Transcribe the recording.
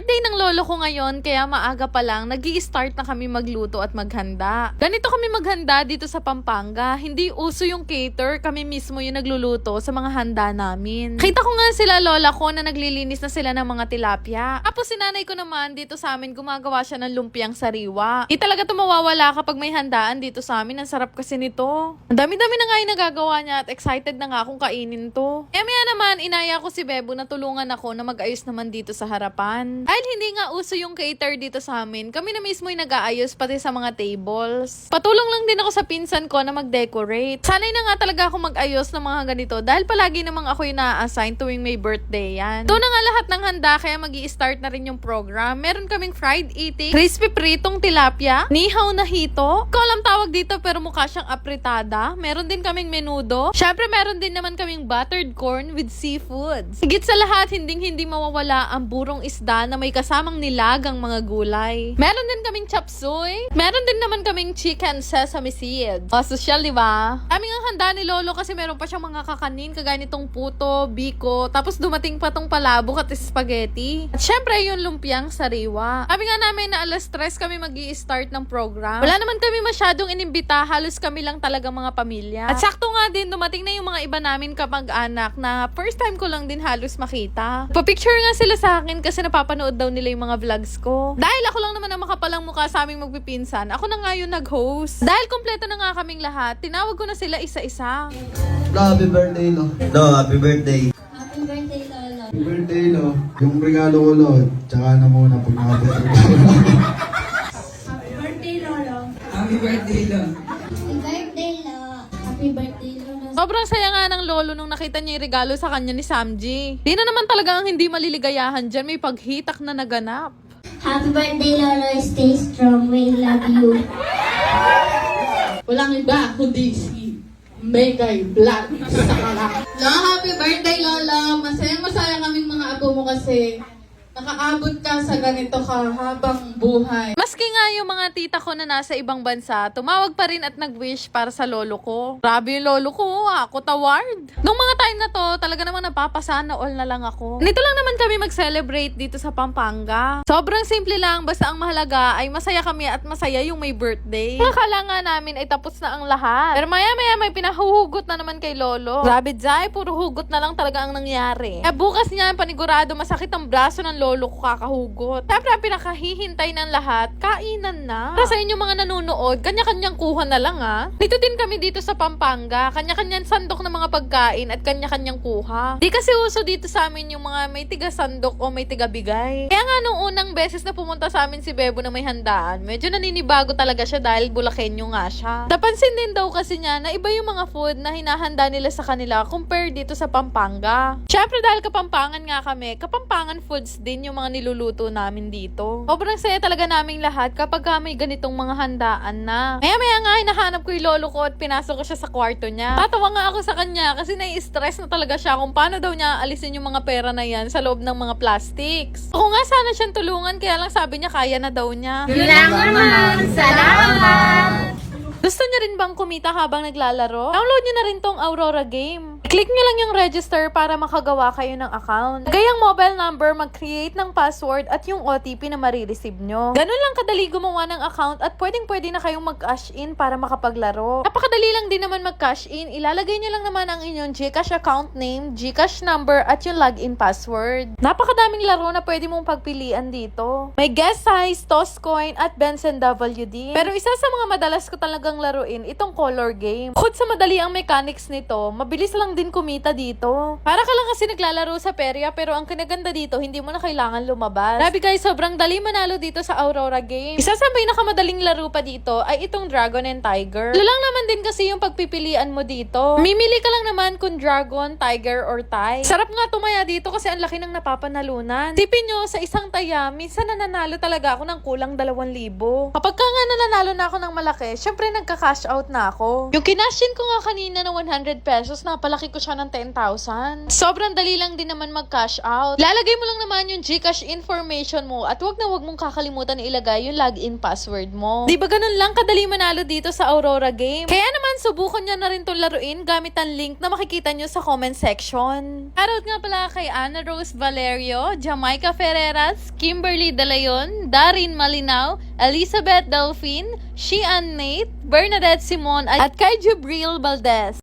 Birthday ng lolo ko ngayon, kaya maaga pa lang, nag-i-start na kami magluto at maghanda. Ganito kami maghanda dito sa Pampanga. Hindi uso yung cater, kami mismo yung nagluluto sa mga handa namin. Kita ko nga sila lola ko na naglilinis na sila ng mga tilapia. Tapos si nanay ko naman dito sa amin, gumagawa siya ng lumpiang sariwa. Di talaga ito mawawala kapag may handaan dito sa amin. Ang sarap kasi nito. Ang dami-dami na nga yung nagagawa niya at excited na nga akong kainin to. Kaya maya naman, inaya ko si Bebo na tulungan ako na mag-ayos naman dito sa harapan. Dahil hindi nga uso yung cater dito sa amin, kami na mismo yung nag-aayos pati sa mga tables. Patulong lang din ako sa pinsan ko na mag-decorate. Sanay na nga talaga ako mag-ayos ng mga ganito dahil palagi namang ako yung na-assign tuwing may birthday yan. Ito na nga lahat ng handa kaya mag-i-start na rin yung program. Meron kaming fried eating, crispy pritong tilapia, nihaw na hito. Ko alam tawag dito pero mukha siyang apritada. Meron din kaming menudo. Syempre meron din naman kaming buttered corn with seafoods. Higit sa lahat, hindi mawawala ang burong isda na may kasamang nilagang mga gulay. Meron din kaming chop suey. Meron din naman kaming chicken sesame seeds. Social, di ba? Aming ang handa ni Lolo kasi meron pa siyang mga kakanin kagaya nitong puto, biko, tapos dumating pa tong palabok at spaghetti. At syempre yung lumpiang sariwa. Sabi nga namin na alas 3 kami mag-i-start ng program. Wala naman kami masyadong inimbita, halos kami lang talaga mga pamilya. At sakto nga din, dumating na yung mga iba namin kapag-anak na first time ko lang din halos makita. Pa-picture nga sila sa akin kasi napapanood daw nila yung mga vlogs ko. Dahil ako lang naman ang makapalang mukha sa aming magpipinsan, ako na nga yung nag-host. Dahil kompleto na nga kaming lahat, tinawag ko na sila isa-isa. Happy birthday, no? No, happy birthday. Happy birthday, Lolo. Happy birthday, no? Yung regalo ko, no? Tsaka na muna pag nakapirthday. Happy birthday, Lolo. Happy birthday, Lolo. Happy birthday, Lolo. Happy birthday, Lolo. Sobrang saya nga ng lolo nung nakita niya yung regalo sa kanya ni Samji. Di na naman talaga ang hindi maliligayahan dyan, may paghitak na naganap. Happy birthday, Lolo. Stay strong. We love you. Walang iba kundi si Megay Vlog sa Kalak. No, happy birthday, Lolo! Masaya kaming mga apo mo kasi nakaabot ka sa ganito kahabang buhay. Maski nga yung mga tita ko na nasa ibang bansa, tumawag pa rin at nag-wish para sa lolo ko. Grabe yung lolo ko, ako taward. Nung mga time na to, talaga namang napapasana all na lang ako. Nito lang naman kami mag-celebrate dito sa Pampanga. Sobrang simple lang, basta ang mahalaga ay masaya kami at masaya yung may birthday. Akala nga namin ay tapos na ang lahat. Pero maya-maya may pinahuhugot na naman kay lolo. Grabe Jai, puro hugot na lang talaga ang nangyari. Kaya bukas niya, panigurado masakit ang braso ng lolo ko kakahugot. Siyempre, ang pinakahihintay ng lahat, kainan na. Para sa inyo mga nanonood, kanya-kanyang kuha na lang Dito din kami dito sa Pampanga, kanya-kanyang sandok ng mga pagkain at kanya-kanyang kuha. Di kasi uso dito sa amin yung mga may tiga sandok o may tiga bigay. Kaya nga nung unang beses na pumunta sa amin si Bebo na may handaan, medyo naninibago talaga siya dahil Bulakenyo nga siya. Napansin din daw kasi niya na iba yung mga food na hinahanda nila sa kanila compare dito sa Pampanga. Siyempre dahil Kapampangan nga kami, Kapampangan foods din yung mga niluluto namin dito. Sobrang saya talaga naming lahat kapag may ganitong mga handaan na. Maya nga hinahanap ko yung lolo ko at pinasok ko siya sa kwarto niya. Tatawa nga ako sa kanya kasi nai-stress na talaga siya kung paano daw niya alisin yung mga pera na yan sa loob ng mga plastics. Ako nga sana siyang tulungan kaya lang sabi niya kaya na daw niya. Salamat! Gusto niyo rin bang kumita habang naglalaro? Download niyo na rin tong Aurora game. Click niyo lang yung register para makagawa kayo ng account. Gayang mobile number, mag-create ng password at yung OTP na marireceive nyo. Ganun lang kadali gumawa ng account at pwedeng-pwede na kayong mag-cash in para makapaglaro. Napakadali lang din naman mag-cash in. Ilalagay niyo lang naman ang inyong GCash account name, GCash number at yung login password. Napakadaming laro na pwede mong pagpilian dito. May guess size, toss coin at Benson WD. Pero isa sa mga madalas ko talagang laruin itong color game. Bukod sa madali ang mechanics nito, mabilis lang din kumita dito. Para ka lang kasi naglalaro sa perya pero ang kinaganda dito, hindi mo na kailangan lumabas. Grabe guys, sobrang dali manalo dito sa Aurora game. Isa sa pinakamadaling laro pa dito ay itong Dragon and Tiger. Lang naman din kasi yung pagpipilian mo dito. Mimili ka lang naman kung Dragon, Tiger, or Tie. Sarap nga tumaya dito kasi ang laki ng napapanalunan. Tipin nyo, sa isang taya, minsan nananalo talaga ako ng kulang 2,000. Kapag ka nga nananalo na ako ng malaki, syempre nagka-cash out na ako. Yung kinashin ko nga kanina na 100 pesos, napalaki malaki ko siya ng 10,000. Sobrang dali lang din naman mag-cash out. Lalagay mo lang naman yung GCash information mo at wag mong kakalimutan na ilagay yung login password mo. Di ba ganun lang kadali manalo dito sa Aurora Game? Kaya naman subukan nyo na rin itong laruin gamit ang link na makikita nyo sa comment section. Shoutout nga pala kay Ana Rose Valerio, Jamaica Ferreras, Kimberly De Leon, Darin Malinaw, Elizabeth Delphine, Shian Nate, Bernadette Simon at kay Jubril Valdez.